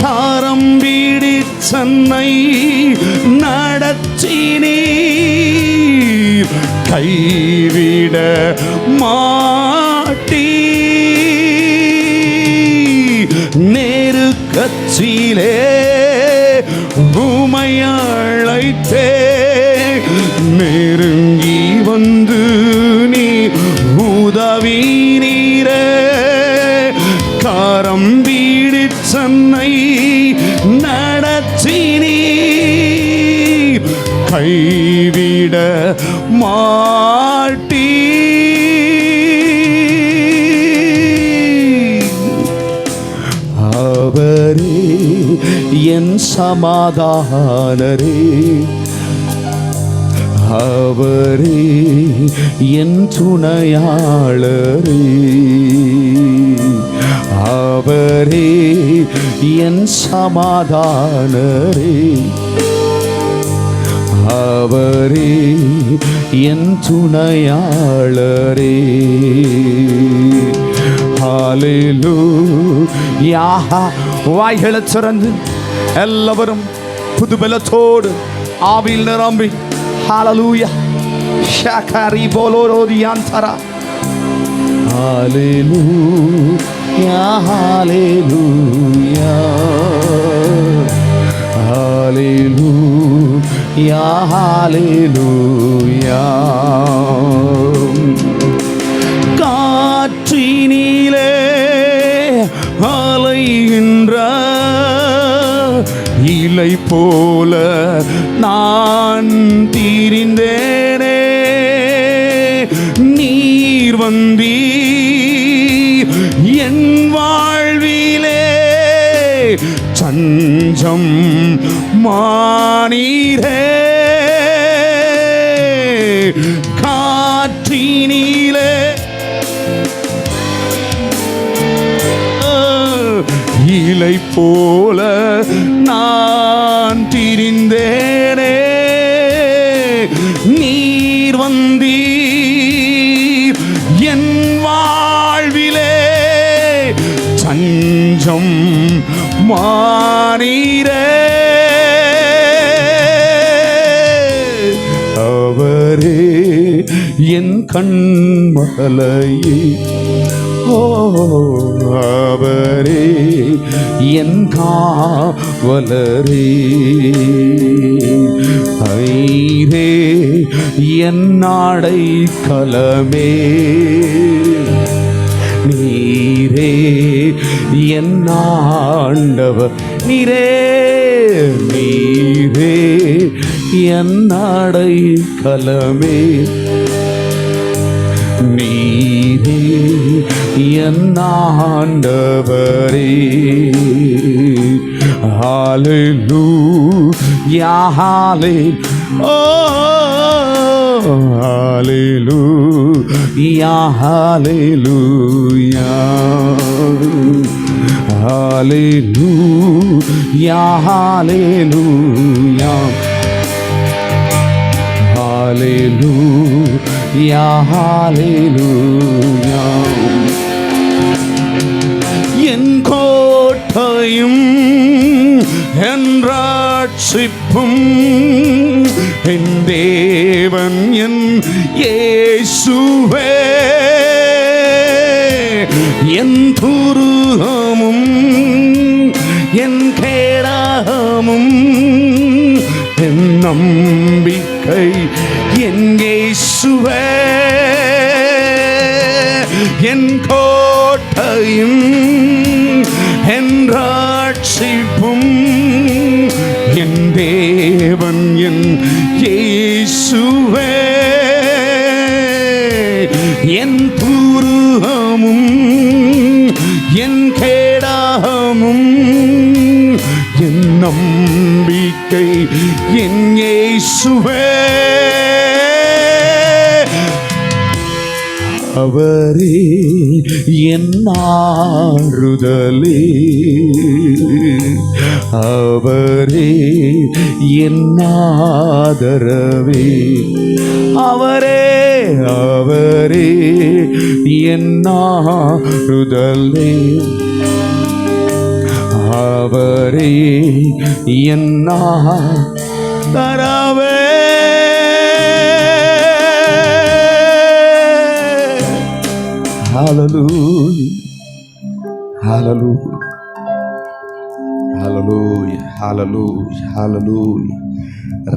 காரம் பிடிச்சன்னை நடத்தினீர், கைவிட மாட்டீ. நெருக்கத்திலே உம்மை அழைத்தே, நெருங்கி வந்து நீ உதவினீரே. காரம் பிடிச்சன்னை நடத்தினீர், கைவிட மாட்டீ. அவரே என் சமாதானரே, அவரே என் துணையாளரே, அவரே என் சமாதானரே, அவரே என் துணையாளரே. ஹல்லேலூயா. வாய்களை திறந்து எல்லாவரும் புதுபலத்தோடு ஆவியில் நிரம்பி ஹல்லேலூயா ஷாகாரி போலோரோதியாந்தரா. ஹல்லேலூயா ஹல்லேலூயா ஹல்லேலூயா ஹல்லேலூயா. காற்றினிலே அலைகின்ற இலை போல நான் திரிந்தேனே, நீர் வந்தீர் என் வாழ்விலே, சஞ்சம் மானீரே. காற்றினிலே இலை போல நான் திரிந்தேனே, நீர் வந்தீர் என் வாழ்விலே, சஞ்சம் மானீரே. அவரே என் கண்மலையே, அவரே என் காவலரே, ஐரே என் அடைக்கலமே, நீரே என் ஆண்டவர், நீரே நீரே என் அடைக்கலமே, நீரே என் ஆண்டவரே. ஹல்லேலூயா ஹல்லேலூயா ஹல்லேலூயா ஹல்லேலூயா ஹல்லேலூயா ஹல்லேலூயா ஹல்லேலூயா. என் கோட்டையும் என் ரட்சிப்பும் என் தேவன் என் இயேசுவே, என் துருகமும் என் கேடகமும் என் நம்பிக்கை என் இயேசுவே, என் கோட்டையும் என் ரட்சிப்பும் என் தேவன் என் இயேசுவே, என் துருகமும் என் கேடகமும் என் நம்பிக்கை என் இயேசுவே. அவரே என் ஆறுதலே, அவரே என் ஆதரவே, அவரே அவரே என் ஆறுதலே, அவரே என்ன தரவே. Hallelujah, hallelujah, hallelujah, hallelujah, hallelujah.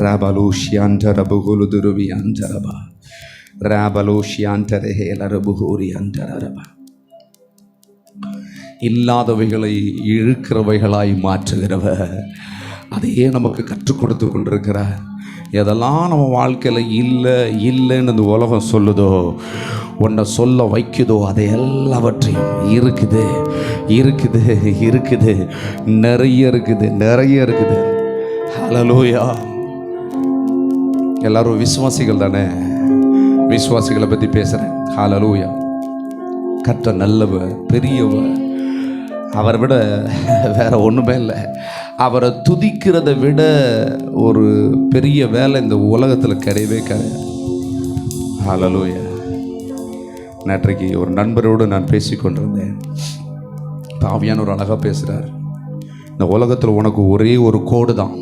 Rabalushiantara buhuludurubi antaraba, Rabalushiantara helarabuhuri antaraba. இல்லாதவைகளை இழுக்கிறவைகளாய் மாற்றுகிறவர், அதையே நமக்கு கற்றுக் கொடுத்து கொண்டிருக்கிறார். எதெல்லாம் நம்ம வாழ்க்கையில் இல்லை இல்லைன்னு இந்த உலகம் சொல்லுதோ, உன்னை சொல்ல வைக்குதோ, அதை எல்லாவற்றையும் இருக்குது இருக்குது இருக்குது, நிறைய இருக்குது நிறைய இருக்குது. ஹல்லேலூயா. எல்லாரும் விசுவாசிகள் தானே? விசுவாசிகளை பற்றி பேசுகிறேன். ஹல்லேலூயா. கர்த்தர் நல்லவர், பெரியவர். அவரை விட வேற ஒன்றுமே இல்லை. அவரை துதிக்கிறதை விட ஒரு பெரிய வேலை இந்த உலகத்தில் கிடையவே கிடையாது. ஹல்லேலூயா. நேற்றைக்கு ஒரு நண்பரோடு நான் பேசி கொண்டிருந்தேன். ஆவியான ஒரு அழகாக பேசுகிறார். இந்த உலகத்தில் உனக்கு ஒரே ஒரு கோடு தான்.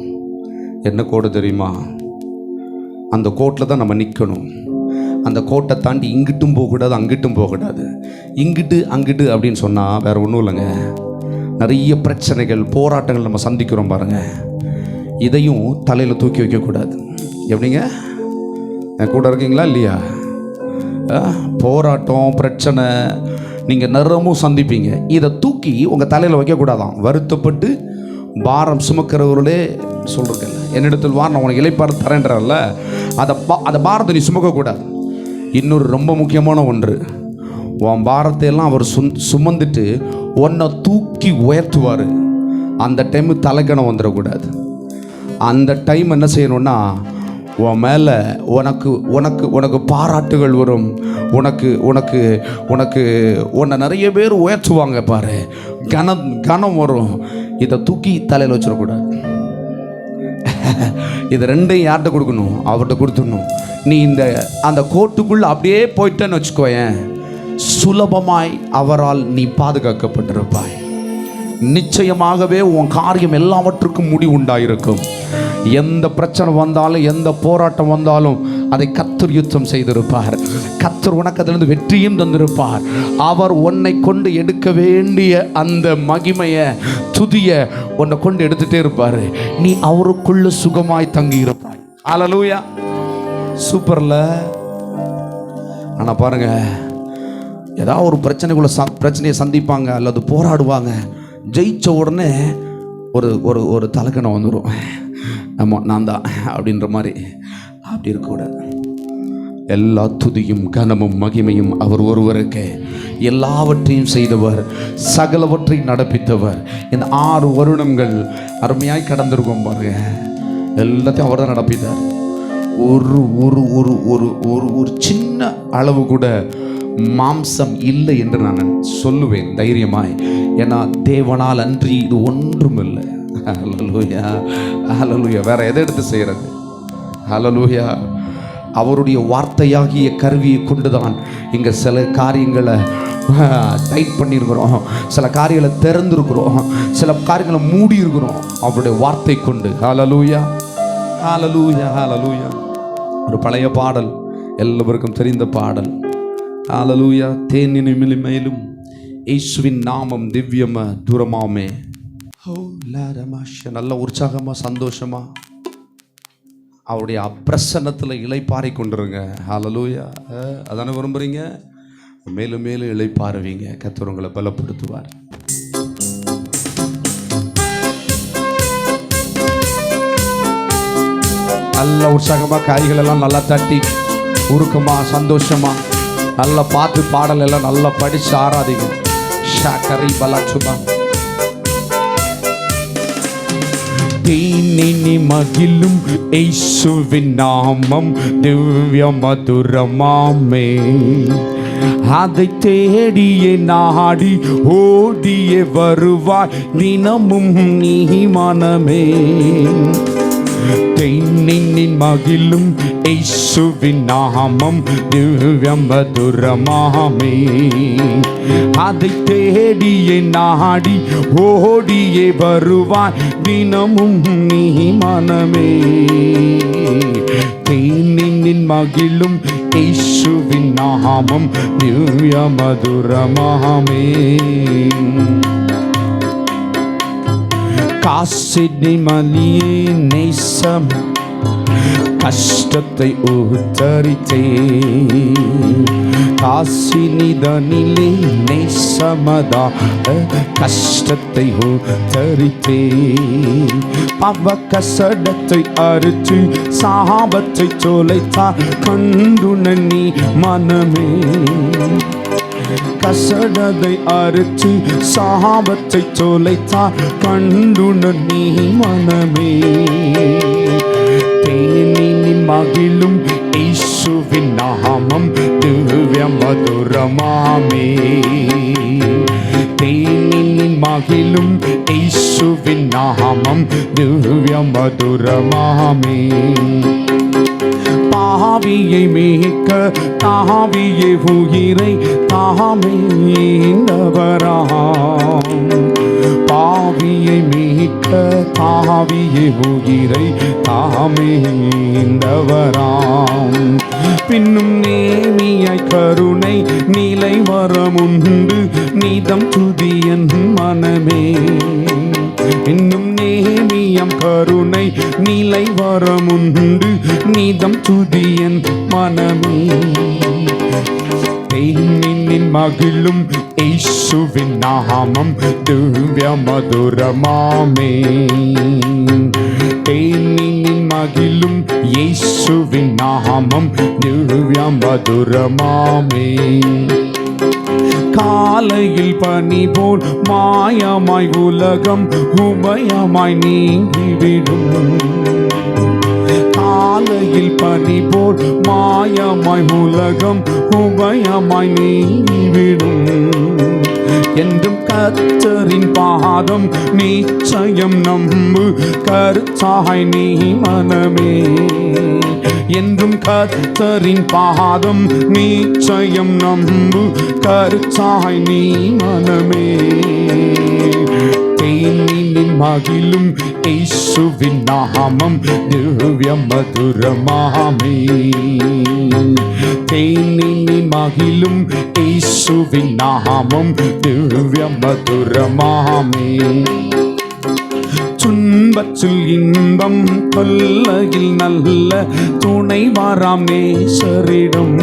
என்ன கோடு தெரியுமா? அந்த கோட்டில் தான் நம்ம நிற்கணும். அந்த கோட்டை தாண்டி இங்கிட்டும் போகக்கூடாது, அங்கிட்டும் போகக்கூடாது. இங்கிட்டு அங்கிட்டு அப்படின்னு சொன்னால் வேறு ஒன்றும் இல்லைங்க. நிறைய பிரச்சனைகள், போராட்டங்கள் நம்ம சந்திக்கிறோம் பாருங்கள். இதையும் தலையில் தூக்கி வைக்கக்கூடாது. எப்படிங்க? என் கூட இருக்கீங்களா இல்லையா? போராட்டம், பிரச்சனை நீங்கள் நிறமும் சந்திப்பீங்க. இதை தூக்கி உங்கள் தலையில் வைக்கக்கூடாதான். வருத்தப்பட்டு பாரம் சுமக்கிறவர்களே சொல்கிறதில்ல, என்னிடத்தில் வா, நான் உனக்கு இளைப்பாறு தரேன்றல்ல, அதை பாரத்தை நீ சுமக்கக்கூடாது. இன்னொரு ரொம்ப முக்கியமான ஒன்று, உன் பாரத்தை எல்லாம் அவர் சுமந்துட்டு உன்னை தூக்கி உயர்த்துவார். அந்த டைமு தலைக்கணம் வந்துடக்கூடாது. அந்த டைம் என்ன செய்யணும்னா, உன் மேலே உனக்கு உனக்கு உனக்கு பாராட்டுகள் வரும். உனக்கு உனக்கு உனக்கு உன்னை நிறைய பேர் உயர்த்துவாங்க பாரு, கனம் வரும். இதை தூக்கி தலையில் வச்சிடக்கூடாது. இது ரெண்டையும் யார்கிட்ட கொடுக்கணும்? அவர்கிட்ட கொடுத்துடணும். நீ அந்த கோட்டுக்குள்ளே அப்படியே போயிட்டேன்னு வச்சுக்கோயேன், சுலபமாய் அவரால் நீ பாதுகாக்கப்பட்டிருப்பாய். நிச்சயமாகவே உன் காரியம் எல்லாவற்றுக்கும் முடிவு உண்டாயிருக்கும். எந்த பிரச்சனை வந்தாலும், எந்த போராட்டம் வந்தாலும் அதை கர்த்தர் யுத்தம் செய்திருப்பார். கர்த்தர் உனக்கு அதிலிருந்து வெற்றியும் தந்திருப்பார். அவர் உன்னை கொண்டு எடுக்க வேண்டிய அந்த மகிமையை, துதியை உன்னை கொண்டு எடுத்துட்டே இருப்பார். நீ அவருக்குள்ள சுகமாய் தங்கி இருப்பாய். ஹல்லேலூயா. சூப்பர்ல. ஆனால் பாருங்க, ஏதாவது ஒரு பிரச்சனையை சந்திப்பாங்க அல்லது போராடுவாங்க. ஜெயிச்ச உடனே ஒரு ஒரு ஒரு தலைக்கணம் வந்துடும். ஆமாம், நான் தான் அப்படின்ற மாதிரி. அப்படி இருக்கக்கூடாது. எல்லா துதியும் கனமும் மகிமையும் அவர் ஒருவருக்கு. எல்லாவற்றையும் செய்தவர், சகலவற்றை நடப்பித்தவர். இந்த 6 வருடங்கள் அருமையாய் கடந்திருக்கும் பாருங்க. எல்லாத்தையும் அவர் தான் நடப்பித்தார். ஒரு ஒரு ஒரு ஒரு ஒரு ஒரு சின்ன அளவு கூட மாம்சம் இல்லை என்று நான் சொல்லுவேன் தைரியமாய். ஏன்னா தேவனால் அன்றி இது ஒன்றும் இல்லை. ஹல்லேலூயா, ஹல்லேலூயா. வேற எதை எடுத்து செய்கிறது? ஹல்லேலூயா. அவருடைய வார்த்தையாகிய கருவியை கொண்டுதான் இங்கே சில காரியங்களை டைட் பண்ணியிருக்கிறோம், சில காரியங்களை திறந்துருக்கிறோம், சில காரியங்களை மூடி இருக்கிறோம் அவருடைய வார்த்தை கொண்டு. ஹல்லேலூயா, ஹல்லேலூயா, ஹல்லேலூயா. ஒரு பழைய பாடல், எல்லோருக்கும் தெரிந்த பாடல். ஹல்லேலூயா. தேனின் மேலும் இயேசுவின் நாமம் திவ்யம தூரமாமே. நல்ல உற்சாகமா, சந்தோஷமா அவருடைய பிரசன்னத்தில் இளைப்பாறை கொண்டுருங்க. ஹல்லேலூயா. அதானே விரும்புறீங்க? மேலும் மேலும் இளைப்பாறுவீங்க. கர்த்தர் உங்களை பலப்படுத்துவார். நல்ல உற்சாகமா காய்கள் எல்லாம் நல்லா தட்டி உருக்கமா சந்தோஷமா நல்லா பார்த்து பாடல் எல்லாம் நல்லா படிச்சு ஆராதிங்க. ஷாக்கரி பலாச்சுமா. தேனினி மகிழும் இயேசுவின் நாமம் திவ்ய மதுரமாமே. அதை தேடியே நாடி ஓடியே வருவாய் தினமும் நீ மனமே. தேனின் மகிழும் இயேசுவின் நாமம் திவ்யம் மதுரமாமே. அதை தேடியே நாடி ஓடியே வருவாய் தினமும் நீ மனமே. தேனின் மகிழும் இயேசுவின் நாமம் திவ்ய மதுரமாமே. காசினி மலியே நேசம் கஷ்டத்தை உத்தரித்தே. காசினிதனிலே நேசமதா கஷ்டத்தை உத்தரித்தே. பவக்கசடத்தை அறுத்து சாபத்தை சோலைத்தார் கண்டுன நீ மனமே. கசடதை அறுத்து சாபத்தை சோலைத்தார் கண்டுன நீ மனமே. தேனின் மகிழும் இயேசுவின் நாமம் திவ்ய மதுரமாமே. தேனின் மகிழும் இயேசுவின் நாமம் திவ்ய மதுரமாமே. பாவியை மீட்க தாவியே உயிரை தாமேந்தவராம். பாவியை மீட்க தாவியே உயிரை தாமேந்தவராம். பின்னும் நேமியாய் கருணை நிலை வரமுண்டு நீதம் துதியன் மனமே. இன்னும் நேமியம் கருணை நிலை வரமுண்டு நீதம் துதியன் மனமே. தேனின் மகிழும் இயேசுவின் நாமம் திவ்ய மதுரமாமே. தேனின் மகிழும் இயேசுவின் நாமம் திவ்ய மதுரமாமே. காலையில் பனி போல் மாயமாய் உலகம் உபயமாய் நீங்கிவிடும். காலையில் பனி போல் மாயமாய் உலகம் உபயமாய் நீங்கிவிடும். என்றும் கர்த்தரின் பாதம் நிச்சயம் நம்பு கர்த்தாய் நீ மனமே. என்றும் கர்த்தரின் பாதம் நிச்சயம் நம்பு கர்த்தாய் நீ மனமே. தேனின் மகிழும் இயேசுவின் நாமம் திவ்ய மதுரமாமே. தேனின் மகிழும் இயேசுவின் நாமம் திவ்ய மதுரமாமே. துன்பத்தில் இன்பம் தொல்லையில் நல்ல துணை வாராம் நேசரிடம்.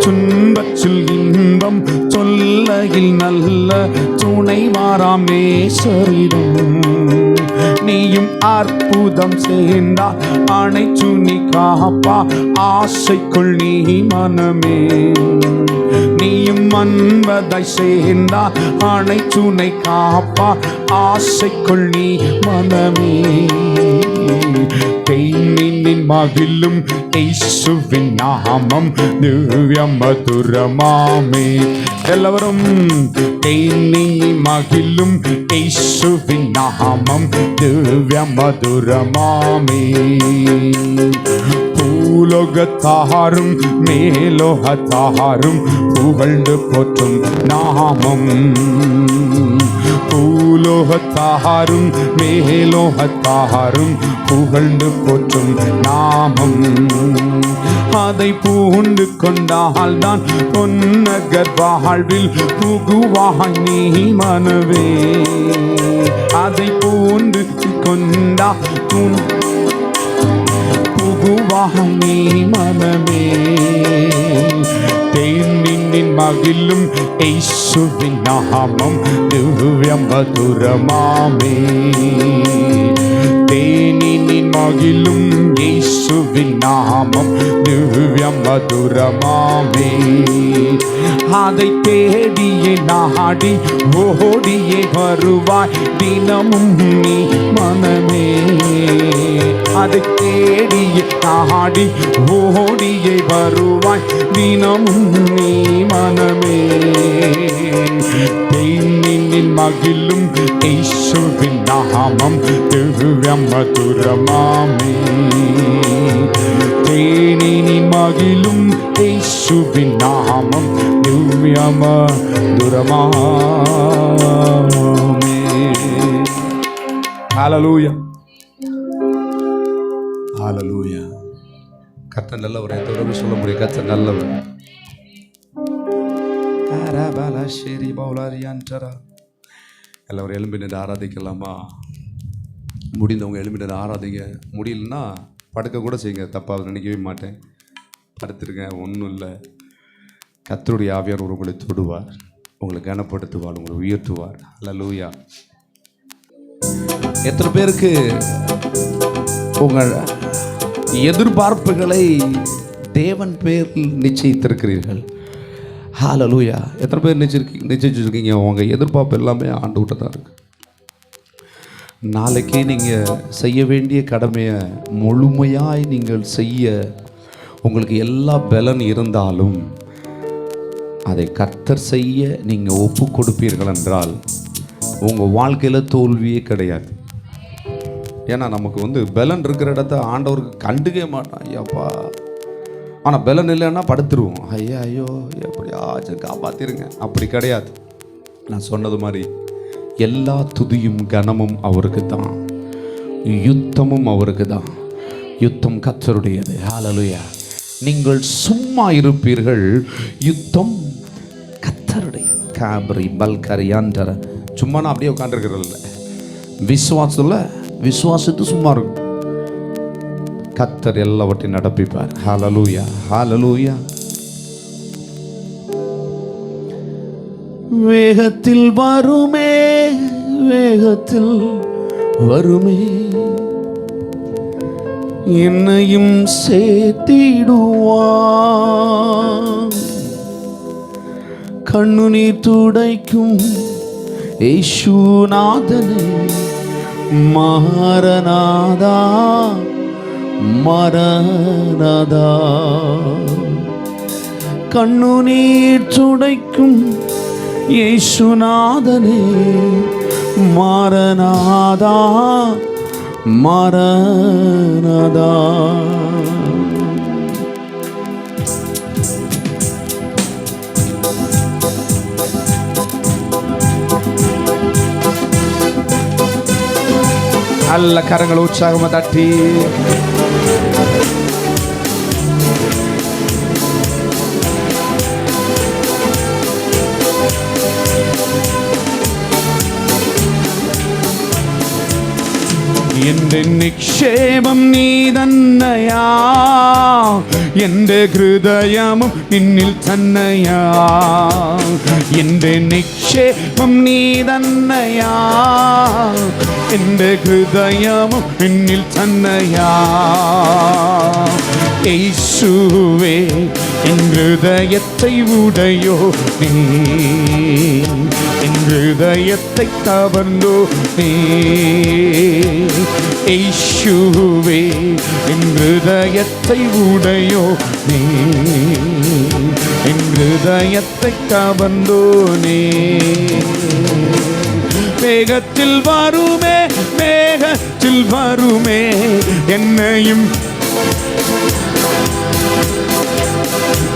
துன்பத்தில் இன்பம் தொல்லையில் நல்ல துணை வாராம் நேசரிடம். நீயும் அற்புதம் சேர்ந்தா அனைத்து நீ காப்பா ஆசைக்குள் நீ மனமே. நீயும் அன்பதை சேர்ந்தா அனைத்துனை காப்பா ஆசைக்குள் நீ மனமே. தேனின் மகிழும் இயேசுவின் நாமம் திவ்ய மதுரமாமே. எல்லாரும் தேனின் மகிழும் இயேசுவின் நாமம் திவ்ய மதுரமாமே. பூலோகத்தாரும் மேலோகத்தாரும் புகழ்ந்து போற்றும் நாமம். பூலோகத்தாரும் மேலோகத்தாரும் புகழ்ந்து போற்றும் நாமம். அதை பூண்டு கொண்டால் தான் பொன்னகர் வாழ்வில் புகுவாய் நீ மனவே. அதை பூண்டு கொண்டா புகுவாய் நீ மனமே. தேனின் மகிழும் இயேசுவின் நாமம் திவ்ய மதுரமாமே. தேனின் மகிழும் இயேசுவின் நாமம் திவ்ய மதுரமாமே. அதை தேடியே நாடி ஓடியே வருவாய் தினமும் நீ மனமே. அதை தேடியே நாடி ஓடியே வருவாய் தினமும் நீ மனமே. தேனின் மகிழும் இயேசுவின் நாமம் திவ்ய மதுரமாமே. நாமம் திவ்யமதுரமாமே. ஹல்லேலூயா, ஹல்லேலூயா. கர்த்தர் நல்லவர். எத்தனை சொல்ல முடியும்? கர்த்தர் நல்லவர். எல்லாரும் எழும்பி நின்று ஆராதிக்கலாமா? முடிந்தவங்க எழும்பி நின்று ஆராதிங்க. முடியலன்னா படுக்க கூட செய்யுங்க, தப்பாக நினைக்கவே மாட்டேன். படுத்துருங்க, ஒன்றும் இல்லை. கர்த்தருடைய ஆவியார் உங்களை தொடுவார், உங்களை கனப்படுத்துவார், உங்களை உயர்த்துவார். ஹல்லேலூயா. எத்தனை பேருக்கு உங்கள் எதிர்பார்ப்புகளை தேவன் பேரில் நிச்சயித்திருக்கிறீர்கள்? ஹல்லேலூயா. எத்தனை பேர் நிச்சயிச்சிருக்கீங்க? உங்கள் எதிர்பார்ப்பு எல்லாமே ஆண்டவர்கிட்ட தான் இருக்கு. நாளைக்கே நீங்கள் செய்ய வேண்டிய கடமையை முழுமையாய் நீங்கள் செய்ய உங்களுக்கு எல்லா பலன் இருந்தாலும் அதை கர்த்தர் செய்ய நீங்கள் ஒப்பு கொடுப்பீர்கள் என்றால் உங்கள் வாழ்க்கையில் தோல்வியே கிடையாது. ஏன்னா நமக்கு பலன் இருக்கிற இடத்த ஆண்டவருக்கு கண்டுக்கவே மாட்டான். ஐயாப்பா, ஆனால் பலன் இல்லைன்னா படுத்துருவோம். ஐயா ஐயோ எப்படியாச்சும் காப்பாற்றிருங்க. அப்படி கிடையாது. நான் சொன்னது மாதிரி எல்லா துதியும் கனமும் அவருக்கு தான், யுத்தமும் அவருக்கு தான். யுத்தம் கர்த்தருடையது. ஹல்லேலூயா. நீங்கள் சும்மா இருப்பீர்கள், யுத்தம் கர்த்தருடையது. காபரி பல்கரியாண்டர சும்மா நான் அப்படியே உட்காந்துருக்கிறதில்ல. விசுவாசத்து சும்மா இருக்கும். கர்த்தர் எல்லாவற்றையும் நடப்பிப்பார். ஹல்லேலூயா, ஹல்லேலூயா. வேகத்தில் வருமே, வேகத்தில் வருமே, என்னையும் சேர்த்திடுவான். கண்ணுநீர் துடைக்கும் இயேசுநாதனே, மாரநாதா மரணதா. கண்ணுநீர் துடைக்கும் இயேசுநாதனே, மாரநாதா மரணதா. நல்ல கரங்களை உற்சாகமா தட்டி എന്റെ നിക്ഷേപം നീ തന്നെയാ, എന്റെ ഹൃദയമും നിന്നിൽ തന്നെയാ. എന്റെ നിക്ഷേപം നീ തന്നെയാ, എന്റെ ഹൃദയമും നിന്നിൽ തന്നെയാ. യേശുവേ എൻ ഹൃദയത്തെ ഉടയോ നീ, എൻ ഹൃദയത്തെ കവർന്നോ നീ. യേശുവേ എൻ ഹൃദയത്തെ ഉടയോ നീ, എൻ ഹൃദയത്തെ കവർന്നോ നീ. വേഗത്തിൽ വരുമേ, വേഗത്തിൽ വരുമേ, എന്നെയും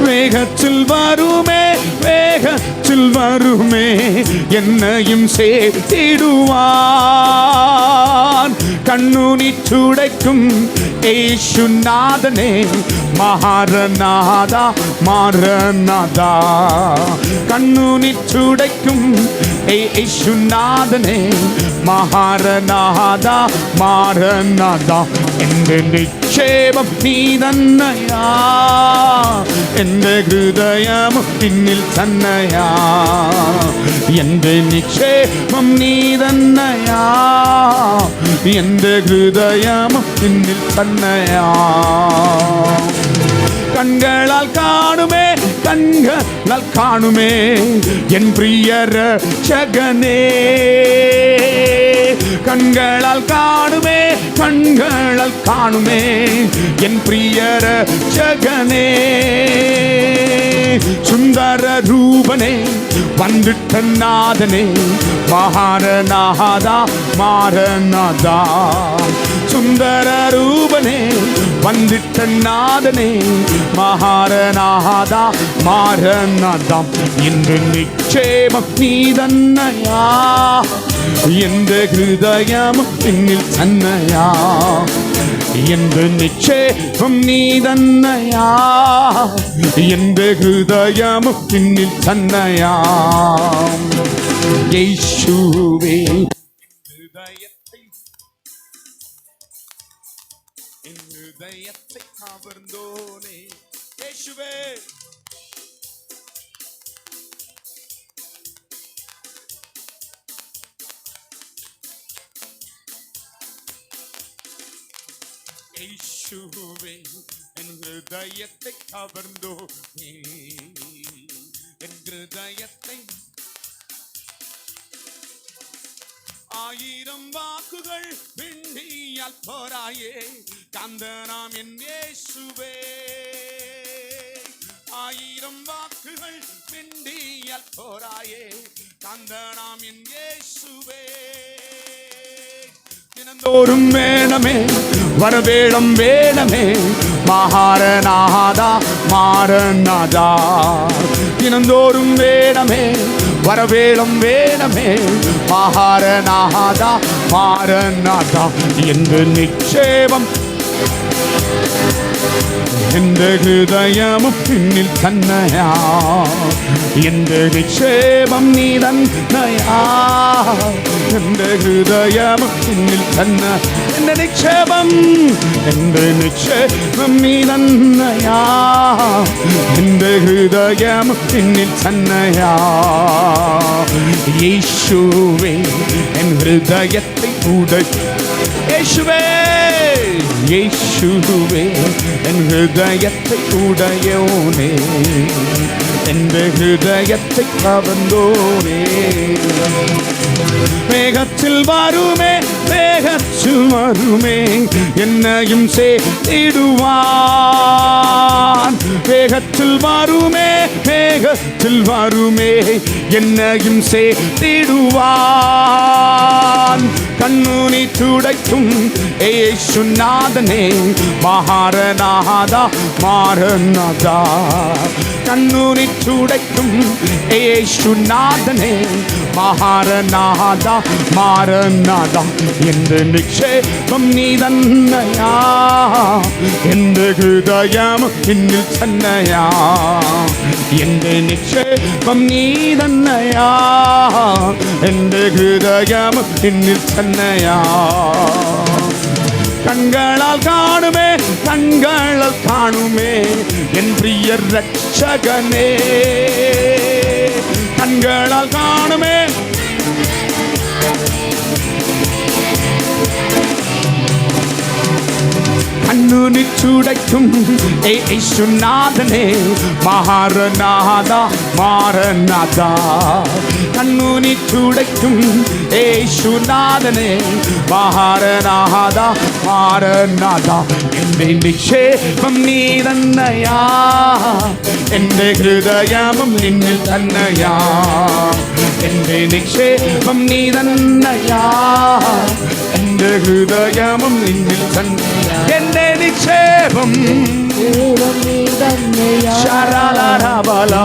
வேகத்தில் வருமே, வேகத்தில் வருமே, என்னையும் சேர்த்திடுவான். கண்ணுநீர் துடைக்கும் இயேசுநாதனே, மாரநாதா மாரநாதா. கண்ணுநீர் துடைக்கும் இயேசுநாதனே, மாரநாதா மாரநாதா. എന്റെ നിക്ഷേപം നീ തന്നെയാ, എന്റെ ഹൃദയമും നിന്നിൽ തന്നെയാ. എന്റെ നിക്ഷേപം നീ തന്നെയാ, എന്റെ ഹൃദയമും നിന്നിൽ തന്നെയാ. കണ്ണുകളാൽ കാണുമേ, കണ്ണുകളാൽ കാണുമേ, എൻ പ്രിയ രക്ഷകനേ. കണ്ണുകളാൽ കാണുമേ, കണ്ണുകളാൽ കാണുമേ, എൻ പ്രിയ രക്ഷകനേ. സുന്ദര രൂപനേ വന്നിട്ട നാഥനേ, മാരനാഥാ മാരനാഥാ. സുന്ദര രൂപനേ வந்திட்ட நாதனே மகாரநாதா மாரநாதாம் இன்று நிச்சேமம் நீதன்னையா எந்த ஹிருதயம் பின்னில் தன்னையா எந்த நிச்சேமம் நீதன்னையா எந்த ஹிருதயம் பின்னில் தன்னையா இயேசுவே ஹிருதயத்தை கவர்ந்தோனே இயேசுவே இயேசுவே என் ஹிருதயத்தை கவர்ந்தோனே என் ஹிருதயத்தை ஆயிரம் வாக்குகள் விண்டியால் போராயே காந்தனாம் என் இயேசுவே ஆயிரம் வாக்குகள் விண்டியால் போராயே காந்தனாம் என் இயேசுவே தினந்தோறும் வேணமே வரவேடம் வேணமே மகாரநாதா மாரநாதா தினந்தோறும் வேணமே வரவேடம் வேணமே மகாரநாதா மாரநாதா என்று நிச்சேபம் எந்த ஹிருதயமும் பின்னில் தன்னையா எந்த நிச்சேபம் நீதன்னையா எந்த ஹிருதயமும் பின்னில் தன்ன எந்த நிச்சேபம் நீதன்னையா எந்த ஹிருதயமும் பின்னில் தன்னையா இயேசுவே என் ஹிருதயத்தை உடை இயேசுவே இயேசுவே என் ஹிருதயத்தை உடையோனே எந்த ஹிருதயத்தை கவர்ந்தோனே வேகத்தில் வருமே வேகத்தில் வருமே என்னையும் சேர்த்திடுவான் வேகத்தில் வருமே வேகத்தில் வருமே என்னையும் சேர்த்திடுவான் கண்ணுனி துடைக்கும் ஏசுநாதனே மகாரநாதா மாரநாதா கண்ணுனி துடைக்கும் ஏசுநாதனே மகாரநாதா மாரநாதா எந்த நிச்சேபம் நீதன்னையா எந்த ஹிருதயம் இன்னில் தன்னையா எந்த நிச்சேபம் நீதன்னையா எந்த ஹிருதயம் இன்னில் தன்னையா கண்களால் காணுமே கண்களால் காணுமே என் பிரிய ரட்சகனே கண்களால் காணுமே கண்ணுனி சுடைக்கும் ஏசுநாதனே மகாரநாதா மாரநாதா கண்ணுனி சுடைக்கும் ஏசுநாதனே மகாரநாதா மாரநாதா எந்த நிச்சேபம் நீதன்னையா எந்த ஹிருதயமும் நின்னில் தன்னையா எந்த நிச்சேபம் நீதன்னையா எந்த ஹிருதயமும் நின்னில் தன்னையா எந்த நிச்சேபம் ஷரலரபலா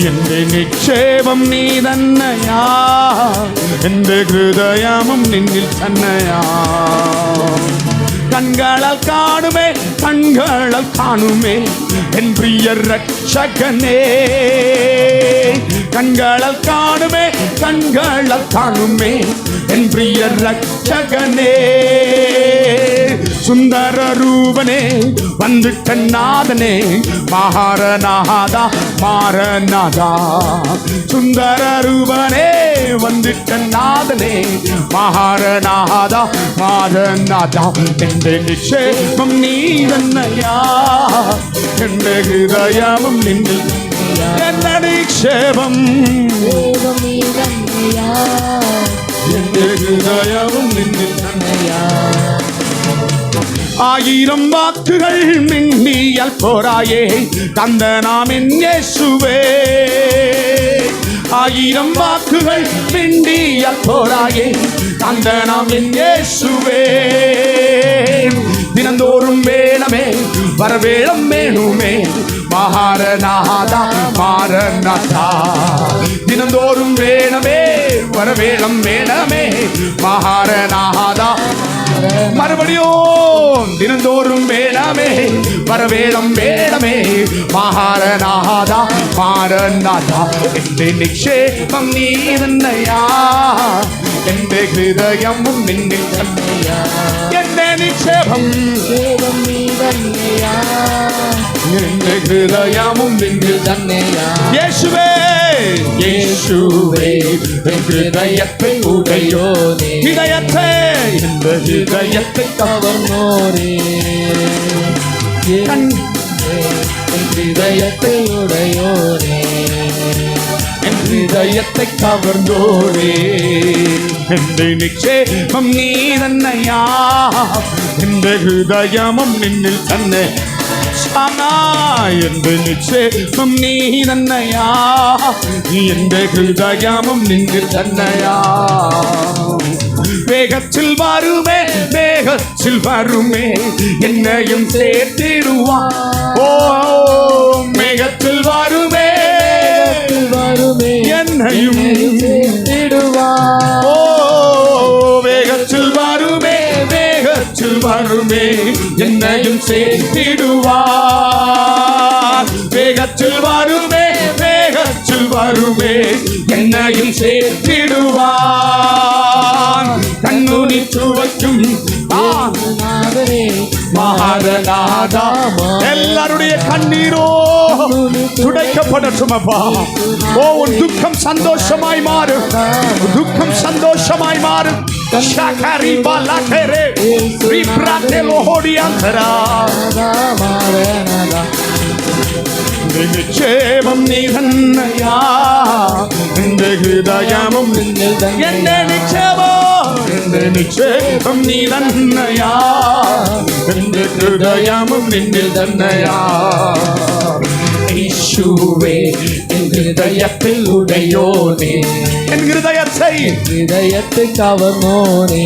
எந்த நிச்சேபம் நீதன்னையா எந்த ஹிருதயமும் நின்னில் தன்னையா கண்களால் காணுமே கண்களால் காணுமே என் பிரிய ரட்சகனே கண்களால் காணுமே கண்களால் காணுமே என் பிரிய ரட்சகனே சுந்தர ரூபனே வந்துட்ட நாதனே மகாரநாதா மாரநாதா சுந்தர ரூபனே வந்துட்ட நாதனே மகாரநாதா மாரநாதா எந்த நிச்சேபம் நீதன்னையா எந்த ஹிருதயமும் நின்னில் எந்த நிச்சேபம் எந்த ஹிருதயமும் நின்னில் தன்னையா ஆயிரம் வாக்குகள் மின்னியல் போராயே தந்த நாம் என் இயேசுவே ஆயிரம் வாக்குகள் மிண்டியால் போராயே அந்த நாம் என் இயேசுவே. தினந்தோறும் வேணமே வரவேளம் வேணுமே மகாரநாதா மாரநாதா. தினந்தோறும் வேணமே வரவேளம் வேணமே மகாரநாதா. மறுபடியும் தினந்தோறும் வேணமே வரவேளம் வேணமே மகாரநாதா மாரநாதா. എന്റെ നിക്ഷേപം നീ തന്നെയാ എന്റെ ഹൃദയവും നിന്നിൽ തന്നെയാ. എന്റെ നിക്ഷേപം നീ തന്നെയാ എന്റെ ഹൃദയവും നിന്നിൽ തന്നെയാ. യേശുവേ യേശുവേ എൻ ഹൃദയത്തെ ഉടയോനേ. ഹൃദയത്തെ എന്റെ ഹൃദയത്തെ കവർന്നോരേ. എൻ ഹൃദയത്തെ ഉടയോനേ. എൻ ഹൃദയത്തെ കവർന്നോരേ. എന്റെ നിക്ഷേപം നീ തന്നെയാ എന്റെ ഹൃദയവും നിന്നിൽ തന്നെ. എന്റെ നിക്ഷേപം നീ തന്നെയാ എന്റെ ഹൃദയവും നിന്നിൽ തന്നെയാ. വേഗത്തിൽ വരുമേ വേഗത്തിൽ വരുമേ എന്നെയും ചേർത്തിടുവാൻ. ഓ വേഗത്തിൽ വരുമേ എന്നെയും ചേർത്തിടുവാൻ. ഓ വേഗത്തിൽ വരുമേ വേഗത്തിൽ വരുമേ എന്നെയും ചേർത്തിടുവാൻ. വേഗത്തിൽ വരുമേ വേഗത്തിൽ വരുമേ എന്നെയും ചേർത്തിടുവാൻ. കണ്ണുനി ചുവയ്ക്കും மகாரநாதா. எல்லாருடைய கண்ணீரோ துடைக்கப்படட்டும் அப்பா. ஓ உன் துக்கம் சந்தோஷமாய் மாறும். துக்கம் சந்தோஷமாய் மாறும். ஷாகரி பாலாகரே ரிப்ராதேலோ ஹோடியாந்தரா. நிச்சயம் நீ தன்னையா இந்த ஹிருதயமும் என்ன நிச்சயம் எந்த நிச்சயம் நீ தன்னையா எந்த ஹிருதயமும் நின்னில் தன்னையா. യേശുവേ എൻ ഹൃദയത്തിൽ ഉടയോനേ. എൻ ഹൃദയത്തെ കവർന്നോനേ.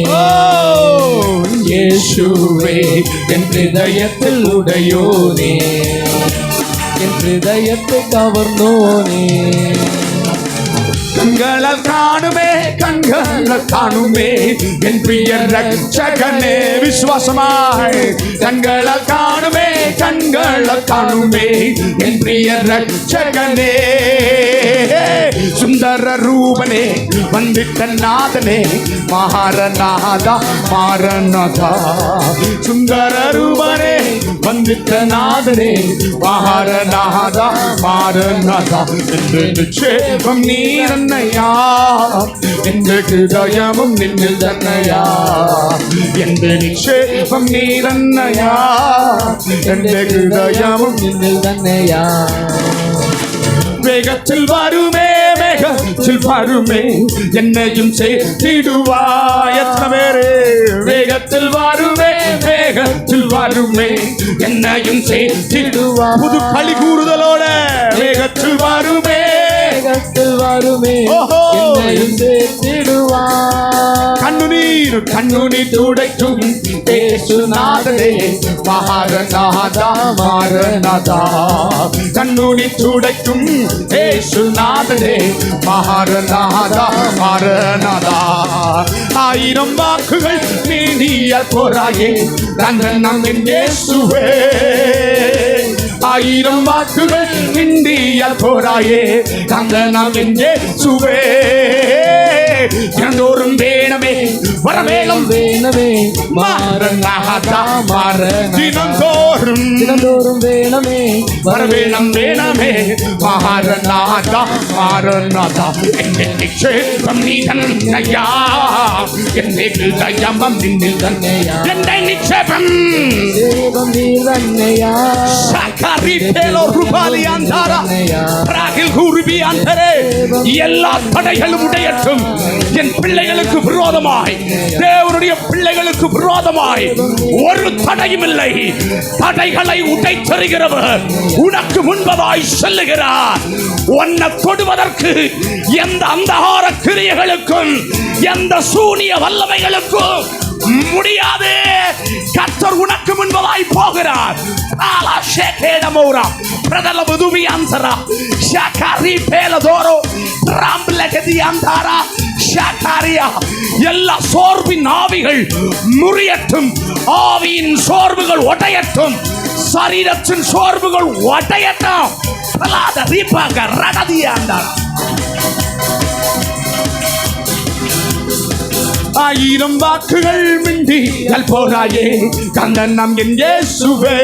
യേശുവേ എൻ ഹൃദയത്തിൽ ഉടയോനേ. എൻ ഹൃദയത്തെ കവർന്നോനേ. കണ്ണുകളാൽ കാണുമേ കണ്ണുകളാൽ കാണുമേ എൻ പ്രിയ രക്ഷകനെ. വിശ്വാസമായി കണ്ണുകളാൽ കാണുമേ കണ്ണുകളാൽ കാണുമേ എൻ പ്രിയ രക്ഷകനെ. സുന്ദര രൂപനെ വന്ദിട്ട നാഥനെ മഹാരനാഥ മാരനാഥ. സുന്ദര രൂപനെ വന്ദിട്ട നാഥനെ മഹാരനാഥ മാരനാഥ. എന്റെ നിക്ഷേപം നീ തന്നെയാ എന്റെ ഹൃദയവും നിന്നിൽ തന്നെയാ. എന്റെ നിക്ഷേപം നീ തന്നെയാ എന്റെ ഹൃദയവും നിന്നിൽ തന്നെയാ. വേഗത്തിൽ വരുമേ വേഗത്തിൽ വരുമേ എന്നെയും ചേർത്തിടുവാ. എത്ര പേര് വേഗത്തിൽ വരുമേ വേഗത്തിൽ വരുമേ എന്നെയും ചേർത്തിടുവാ. പുതു കളി കൂടുതലോടെ വേഗത്തിൽ വരുമേ വേഗത്തിൽ വരുമേ എന്നെയും ചേർത്തിടുവാ. കണ്ണുനീർ കണ്ണുനീർ തുടയ്ക്കും യേശുനാഥനേ മഹാരനാഥ മാരനാഥ. കണ്ണുനീർ തുടയ്ക്കും യേശുനാഥനേ മഹാരനാഥ മാരനാഥ. ആയിരം വാക്കുകൾ നീടിയാൽ പോരായേ രണ്ടെണ്ണം എൻ യേശുവേ. ആയിരം വാക്കുകൾ മിണ്ടിയാൽ പോരായേ രണ്ടെണ്ണം എൻ യേശുവേ. தினந்தோறும் வேணமே வரவேளம் வேணமே மாரநாதா மாரநாதா. தினந்தோறும் வேணமே வரவேளம் வேணமே மாரநாதா மாரநாதா. എന്റെ നിക്ഷേപം നീ തന്നെയാ എന്റെ ഹൃദയം നിന്നിൽ തന്നെയാ. എന്റെ നിക്ഷേപം നീ തന്നെയാ. ഷാകരിപേലോ റുബാലിയാന്തര പ്രാഗിൽ ഹുർബിയാന്തരേ. எல்லா தடைகளும் உடையட்டும். என் பிள்ளைகளுக்கு விரோதமாய் தேவனுடைய பிள்ளைகளுக்கு விரோதமாய் ஒரு தடையும் இல்லை. தடைகளை உடைத்தெறிகிறவர் உனக்கு முன்பதாய் செல்லுகிறார். உன்னை தொடுவதற்கு எந்த அந்தகார கிரியைகளுக்கும் எந்த சூனிய வல்லமைகளுக்கும் முடியாது. கர்த்தர் உனக்கு முன்பதாய் போகிறார். ஆலா ஷேகேடமோரா பிரதலபதுவி அன்சரா ஷாகாரி பேலதோரோ ராம்லகதி அந்தாரா ஷாகாரியா. எல்லா சோர்வின் ஆவிகள் முறியட்டும். ஆவியின் சோர்வுகள் ஒடையட்டும். சரீரத்தின் சோர்வுகள் ஒடையட்டும். பிரலாத ரீபாக ரடதியா அந்தாரா. 1000 வாக்குகள் மிண்டியல் போராயே கந்தன் நம் என் இயேசுவே.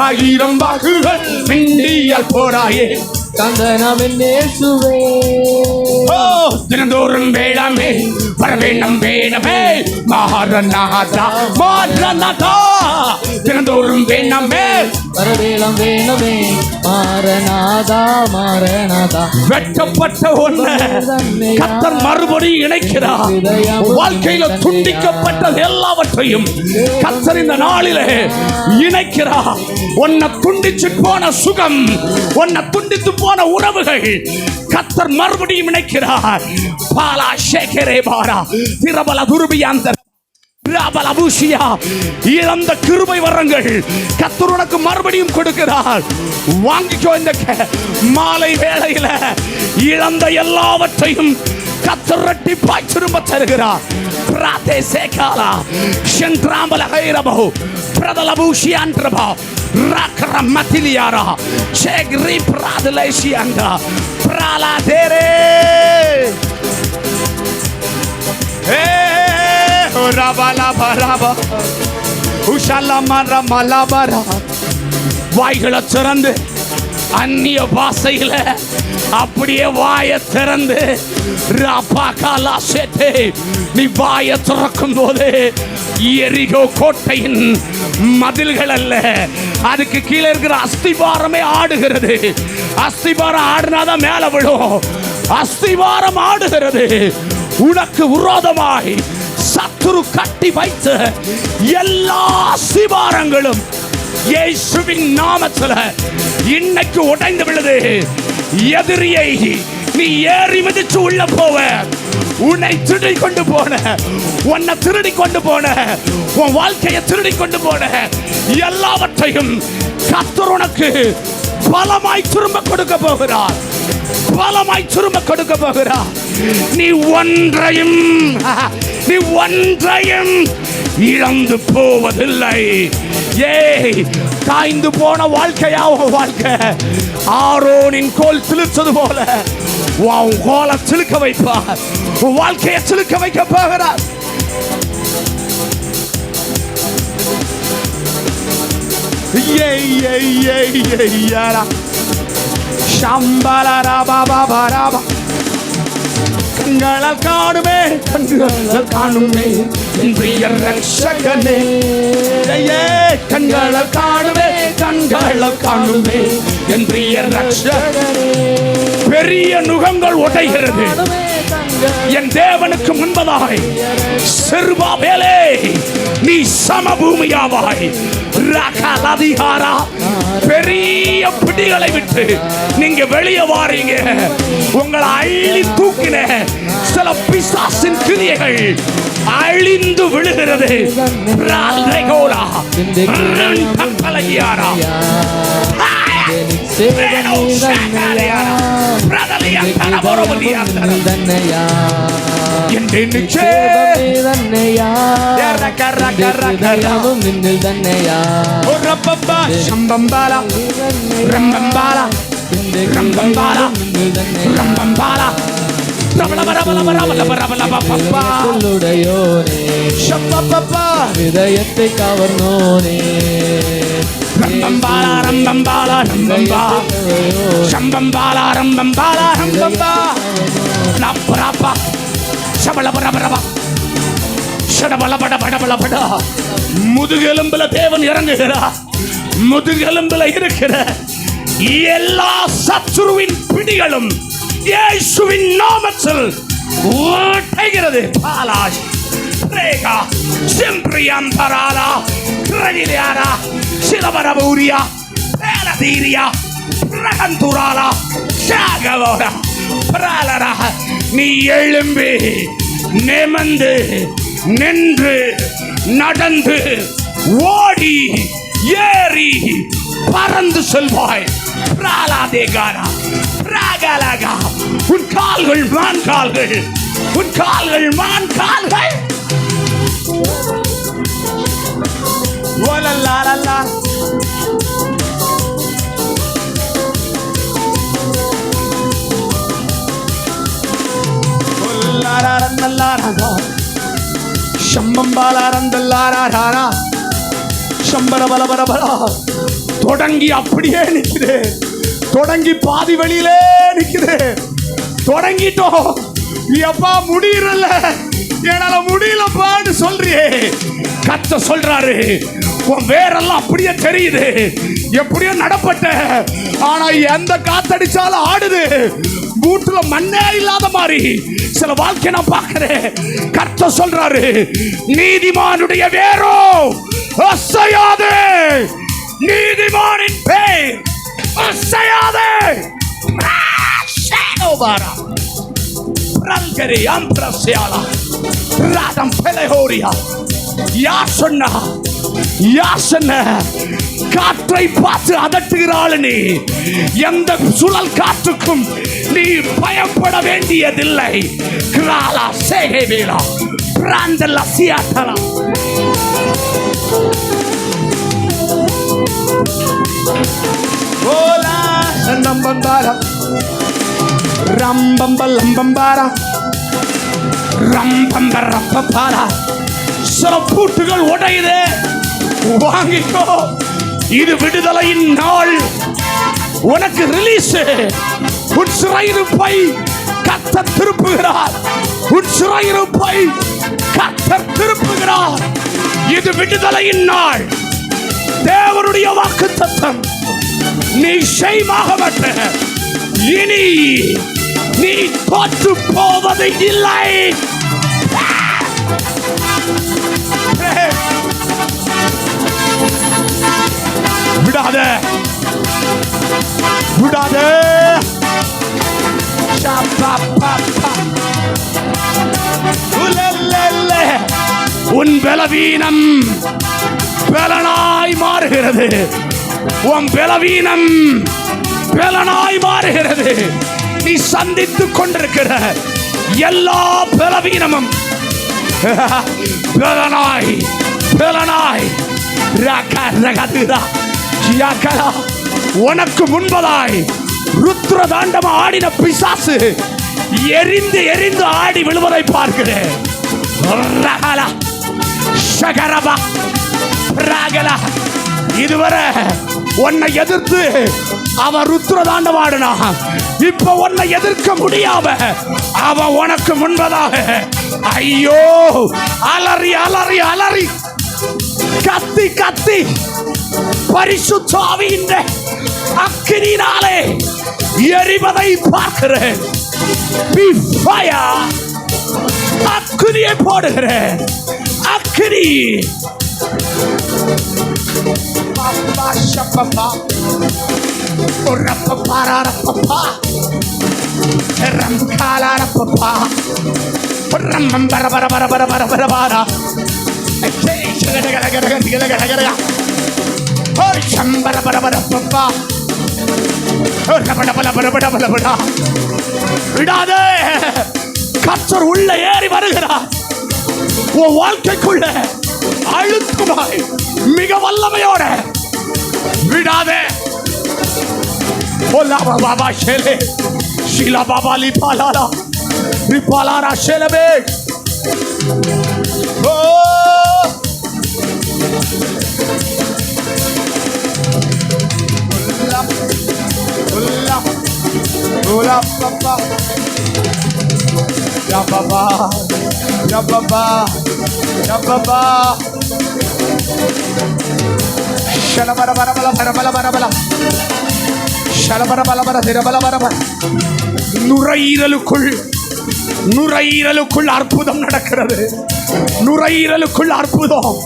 1000 வாக்குகள் மிண்டியல் போராயே கந்தன் நம் என் இயேசுவே. ஓ தினந்தோறும் வேளாமே வரவேண்டும் வேணமே மாரநாதா மாரநாதா. தினந்தோறும் வேணமே வரவேலம் வேணமே மாரநாதா மாரநாதா. வெட்டப்பட்ட ஒன்றை கர்த்தர் மறுபடியும் இணைக்கிறார். வாழ்க்கையில துண்டிக்கப்பட்ட எல்லாவற்றையும் கர்த்தர் இந்த நாளிலே இணைக்கிறார். உன்னை துண்டிச்சு போன சுகம், உன்னை துண்டித்து போன உறவுகள் கர்த்தர் மறுபடியும் இணைக்கிறார். பாலா ஷேகரே பாரா திரபல துருபியாந்த இழந்த கிருபை வரங்கள் கர்த்தர் உனக்கு மறுபடியும் கொடுக்கிறார். வாங்கிக்கோ. இந்த மாலை வேளையில இழந்த எல்லாவற்றையும் கர்த்தர் இரட்டிப்பாய் திரும்ப தருகிறார். பிராதே சேகாலா சென்ட்ராம்பல ஹைரபோ பிரதலபூஷியான்றபா ராக்கரமதிலியாரா சேக்ரி பிராதலேஷியாண்டா பிராலாதேரே. வாய்களை திறந்து அந்நிய பாஷையில அப்படியே வாய திறந்து நீ வாய திறக்கும் போது எரிகோ கோட்டையின் மதில்கள் அல்ல, அதுக்கு கீழே இருக்கிற அஸ்திபாரமே ஆடுகிறது. அஸ்திபாரம் ஆடுனாதான் மேல விடும். அஸ்திபாரம் ஆடுகிறது. உனக்கு விரோதமாய் சத்துரு கட்டி வைத்த எல்லா அஸ்திபாரங்களும் இயேசுவின் நாமத்துல இன்னைக்கு உடைந்து விழுது. எதிரியை நீ ஏறி மிதிச்சு உள்ள போவ. உன்னை திருடி கொண்டு போன, உன்னை திருடி கொண்டு போன, உன் வாழ்க்கையை திருடி கொண்டு போன எல்லாவற்றையும் கர்த்தர் உனக்கு பலமாய் திரும்ப கொடுக்க போகிறார். பலமாய் திரும்ப கொடுக்க போகிறார். நீ ஒன்றையும் இழந்து போவதில்லை. ஏய், காய்ந்து போன வாழ்க்கையா உன் வாழ்க்கை? ஆரோனின் கோல் சிலுத்தது போல உன் கோலை சிலுக்க வைப்பார். உன் வாழ்க்கையை சிலுக்க வைக்க போகிறார். கண்களால் காணுமே, கண்களால் காணுமே என் பிரிய ரட்சகனே. கண்களால் காணுமே, கண்களால் காணுமே என் பிரிய ரட்சகனே. பெரிய நுகங்கள் உடைகிறது என் தேவனுக்கு முன்பதாய். செருபாபேலே நீ சமபூமியாவாய். ரகலதிகாரா பெரிய பிடிகளை விட்டு நீங்க வெளியே வாரீங்க. உங்களை அள்ளி தூக்கின சில பிசாசின் கிரியைகள் அழிந்து விழுகிறது. இதயத்தை கவர்ந்தோனே ரம்பம்பாலா ரம்பம்பாலா ரம்பம்பா சம்பம்பாலா ரம்பம்பாலா ரம்பம்பா லப்ரபா சபலபரபரபா ஷடபலபடபடபடபடா. முதுகெலும்புல தேவன் இறங்குகிறார். முதுகெலும்புல இருக்கிற எல்லா சத்துருவின் பிடிகளும் இயேசுவின் நாமத்தில் ஓட்டைகிறது. பாலாஷ் ரேகா சிம்பிரியம்பராலா கிரகிலியாரா சிலபரபூரியா பேலதீரியா பிரகந்துராலா ஷாகவோரா பிராலரா. நீ எழும்பி நிமிர்ந்து நின்று நடந்து ஓடி ஏறி பறந்து செல்வாய். பிராலாதேகாரா பிராகலகா. உன் கால்கள் மான் கால்கள், உன் கால்கள் மான் கால்கள். ஓலல்லாலல்லா ஓலல்லாரந்தல்லாரா சம்பம்பாலாரந்தல்லாரா சம்பரபலபரபரா. தொடங்கி அப்படியே நிக்குது, தொடங்கி பாதி வழியிலே நிக்குது. தொடங்கிட்டோம், எப்பா முடியல, என்னால முடியலப்பான்னு சொல்றியே. கத்த சொல்றாரு, உன் வேரெல்லாம் அப்படியே தெரியுது, எப்படியோ நடப்பட்ட, ஆனா எந்த காத்தடிச்சாலும் ஆடுது. வீட்டுல மண்ணே இல்லாத மாதிரி சில வாழ்க்கை நான் பார்க்கிறேன். கத்த சொல்றாரு, நீதிமானுடைய வேரோ அசையாது, நீதிமானின் பேர் அசையாது. காற்றை பார்த்து அதட்டுகிறாள் நீ. எந்த சுழல் காற்றுக்கும் நீ பயப்பட வேண்டியதில்லை. கிராலா சேகேவேலா பிராந்தலா சியாத்தலா. ஓலா சந்தம்பந்தாரா ரம்பம்பலம்பம்பாரா ரம்பம்பரப்பபாரா. சில பூட்டுகள் உடையுது, வாங்கிக்கோ. இது விடுதலையின் நாள், உனக்கு ரிலீஸ். உன் சிறையிருப்பை கர்த்தர் திருப்புகிறார், உன் சிறையிருப்பை கர்த்தர் திருப்புகிறார். இது விடுதலையின் நாள், தேவனுடைய வாக்குத்தத்தம். நீ செய்மாக மாட்ட, இனி நீ தோற்று போவது இல்லை. விடாத விடாத. உன் பலவீனம் பலனாய் மாறுகிறது, உன் பலவீனம் பலனாய் மாறுகிறது. நீ சந்தித்துக் கொண்டிருக்கிற எல்லா பலவீனமும் பலனாய் பலனாய் உனக்கு முன்பதாய் ருத்ர தாண்டமா ஆடின பிசாசு எரிந்து எரிந்து ஆடி விழுவதை பார்க்கிறேன். இதுவரை உன்னை எதிர்த்து அவன் ருத்ர தாண்டவம் ஆடினா, இப்ப உன்னை எதிர்க்க முடியாம அவன் உனக்கு முன்பதாக ஐயோ அலறி அலறி அலறி கத்தி கத்தி பரிசுத்த ஆவியின் அக்கினியினாலே எரிவதை பார்க்கிறேன். அக்கினியை போடுகிறேன், அக்கினி. விடாதே, கர்த்தர் உள்ள ஏறி வருகிறார். உன் வாழ்க்கைக்குள்ள அழுத்தமாய் மிக வல்லமையோட விடாதே. பாபா ஷேலே ஷீலா பாபா லிபாலாரா லிபாலாரா ஷேலபே. ஓ உல்லா உல்லா Baba ya baba ya baba ya baba. shalabara bara bara bara bara bara bara shalabara bara bara bara bara bara. நுரையீரலுக்குள் நுரையீரலுக்குள் அற்புதம் நடக்கிறது. நுரையீரலுக்குள் அற்புதம்.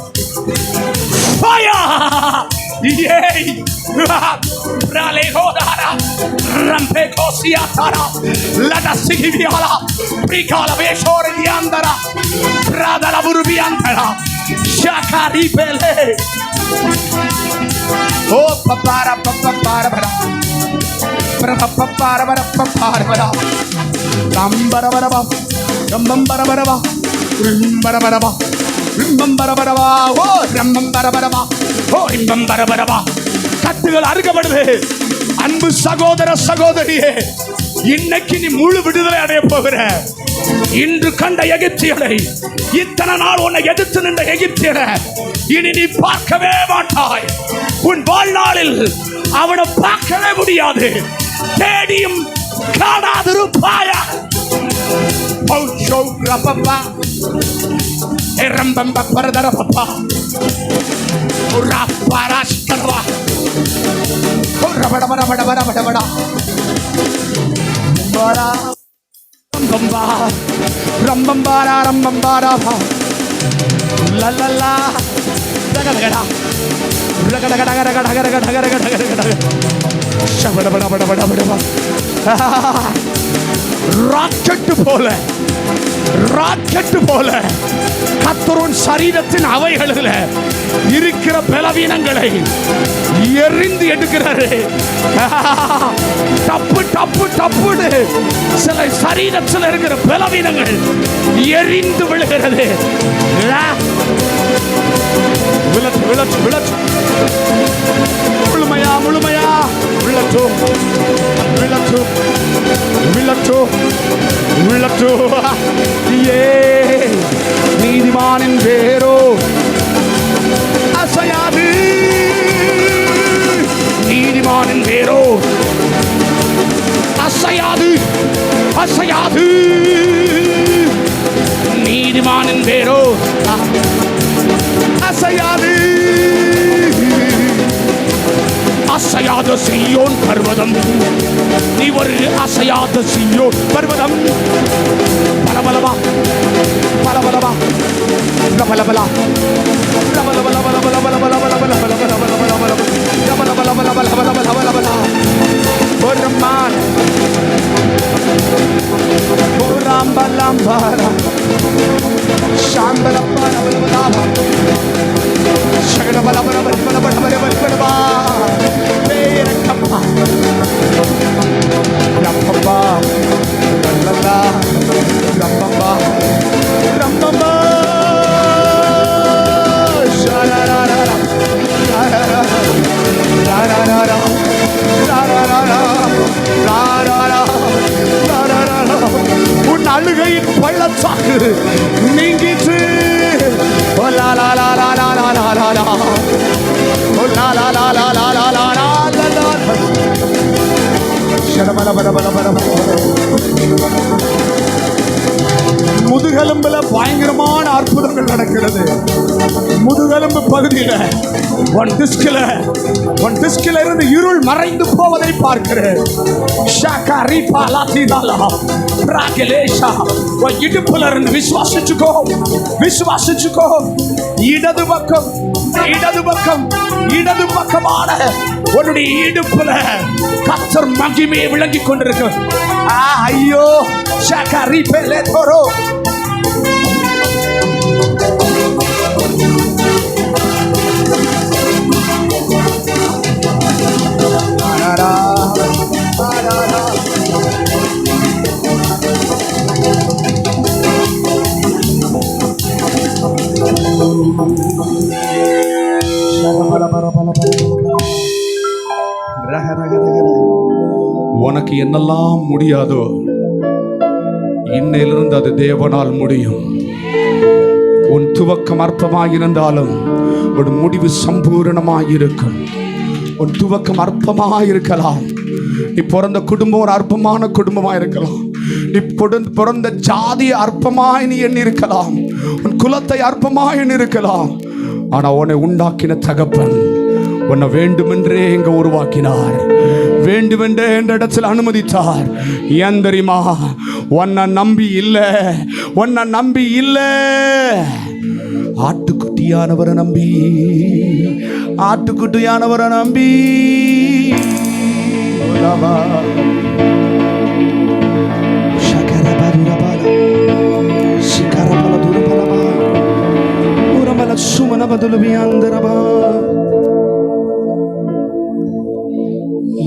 கட்டுகள் அறுக்கப்படுது. அன்பு சகோதர சகோதரியே, இன்னைக்கு நீ முழு விடுதலை அடைய போகிற. இன்று கண்ட எகிப்தியனை, இத்தனை நாள் உன்னை எதிர்த்து நின்ற எகிப்தியனை இனி நீ பார்க்கவே மாட்டாய். உன் வாழ்நாளில் அவனை பார்க்கவே முடியாது. தேடியும் காணாதிருப்பாயா. ராக்கெட்டு போல கர்த்தரின் சரீரத்தின் அவைகளில் இருக்கிற பலவீனங்களை எறிந்து எடுக்கிறாரு. டப்பு டப்பு டப்புன்னு சில சரீரத்தில் இருக்கிற பலவீனங்கள் எறிந்து விழுகிறது. விளக்கு விளக்கு விளக்கு முழுமையா முழுமையா விளக்கும் விளக்கும் விளக்கும் விளக்கும். நீதிமானின் வேரோ அசையாது. நீதிமானின் வேரோ அசையாது அசையாது. நீதிமானின் வேரோ அசையாது. அசையாத சீயோன் பர்வதம், நீ ஒரு அசையாத சீயோன் பர்வதம். பலபலவா பலபலவா பலபலா உன் அழுகையின் பள்ளத்தாக்கு நீங்கிட்டு முதுகெலும்புல பயங்கரமான அற்புதங்கள் நடக்கிறது. முதுகெலும்பு பகுதியில ஒன் டிஸ்கில இருந்து இருள் மறைந்து போவதை பார்க்கிறேன். இடுப்புல இருந்து விசுவாசிச்சுக்கோ விசுவாசிச்சுக்கோ. இடது பக்கம் இடது பக்கம் இடது பக்கமான உன்னுடைய இடுப்புல கர்த்தர் மகிமையை விளங்கிக் கொண்டிருக்கு. ஐயோ ஷாக்கரி பெலே தோரோ. உனக்கு என்னெல்லாம் முடியாதோ இன்னையிலிருந்து அது தேவனால் முடியும். உன் துவக்கம் அற்பமாயிருந்தாலும் உன் முடிவு சம்பூரணமாயிருக்கும். உன் துவக்கம் அற்பமாயிருக்கலாம். நீ பிறந்த குடும்பம் ஒரு அற்பமான குடும்பமாக இருக்கலாம். நீ பிறந்த ஜாதி அற்பமாய் நீ எண்ணி இருக்கலாம். உன் குலத்தை அற்பமாய் எண்ணி இருக்கலாம். ஆனால் உன்னை உண்டாக்கின தகப்பன் உன்னை வேண்டுமென்றே இங்க உருவாக்கினார். வேண்டுமென்றே என்ற இடத்தில் அனுமதித்தார். ஏன் தெரியுமா? உன்னை நம்பி இல்லை, உன்னை நம்பி இல்லை. ஆட்டுக்குட்டியானவரை நம்பி, ஆட்டுக்குட்டியானவரை நம்பி.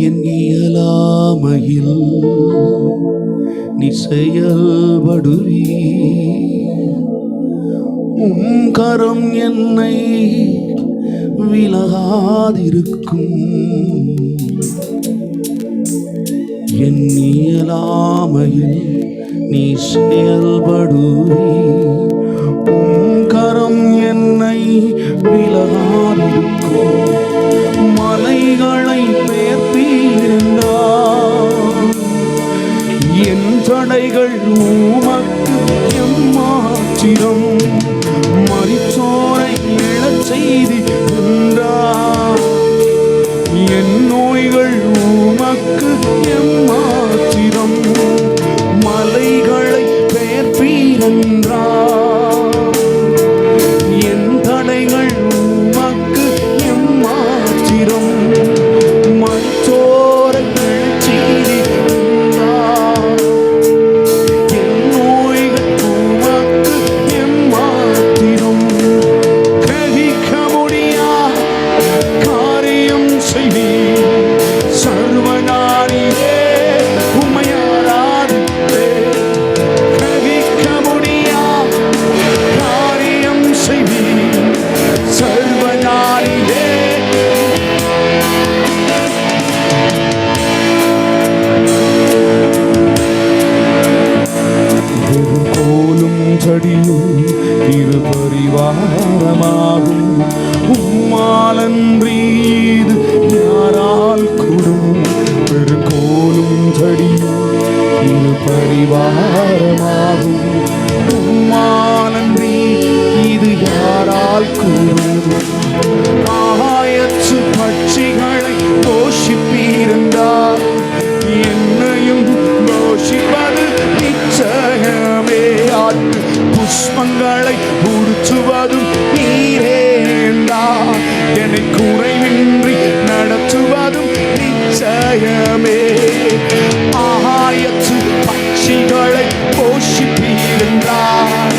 என் இயலாமையில் நீ செயல்படுவி, உம் கரம் என்னை விலகாதிருக்கும். என் இயலாமையில் நீ செயல்படுவி, உம் கரம் என்னை விலகாதிருக்கும். மலைகளை பெயர்த்தீர்ந்தார், என் தடைகள் உமக்கு எம்மாத்திரம். மரித்தோரை எழச் செய்திருந்தார், என் நோய்கள் உமக்கு எம்மாத்திரம். மலைகளை பெயர்த்தீர்ந்தார், என் தடைகள் உமக்கு எம்மாத்திரம். மரித்தோரை எழச் செய்திருந்தார், என் நோய்கள் உமக்கு எம்மாத்திரம். கிரகிக்க முடியா காரியம் செய்வீர், சர்வஞானியே உம்மை ஆராதிப்பேன். கிரகிக்க முடியா காரியம் செய்வீர், சர்வஞானியே. கோலும் தடியும் இரு பரிவாரமாகும், உம்மாலன்றி இது யாரால் கூடும். பெருகோலும் தடியும் இரு பரிவாரமாகும், உம்மாலன்றி இது யாரால் கூடும். ஆகாயத்து பட்சிகளை போஷிப்பீர்ந்தார், என்னையும் போஷிப்பது நிச்சயமே. ஆட்டு புஷ்பங்களை உடுத்துவதும் நீரேண்டார், என்னை குறைவின்றி நடத்துவதும் நிச்சயமே. ஆகாயத்து பட்சிகளை போஷிப்பீர்ந்தார்,